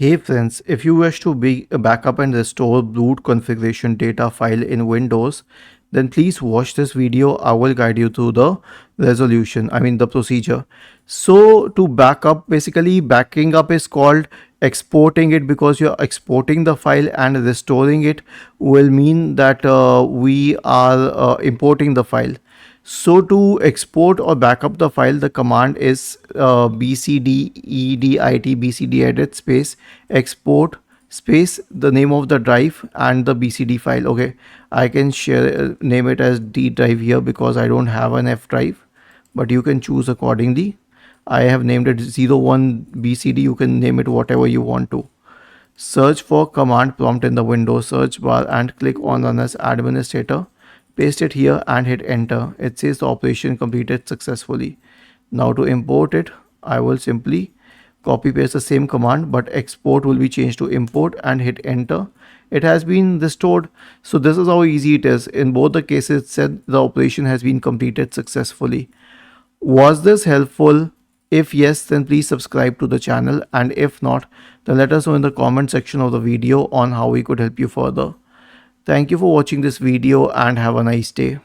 Hey friends, if you wish to backup and restore boot configuration data file in Windows, then please watch this video. I will guide you through the the procedure. So to backup, basically backing up is called exporting it, because you're exporting the file, and restoring it will mean that we are importing the file. So to export or backup the file, the command is BCD edit BCD edit space export space the name of the drive and the BCD file. Okay, I can name it as D drive here because I don't have an F drive, but you can choose accordingly. I have named it 01 BCD. You can name it whatever you want to. Search for command prompt in the Windows search bar and click on Run as administrator. Paste it here and hit enter. It says the operation completed successfully. Now to import it, I will simply copy paste the same command, but export will be changed to import and hit enter. It has been restored. So this is how easy it is. In both the cases, it said the operation has been completed successfully. Was this helpful? If yes, then please subscribe to the channel, and if not, then let us know in the comment section of the video on how we could help you further. Thank you for watching this video and have a nice day.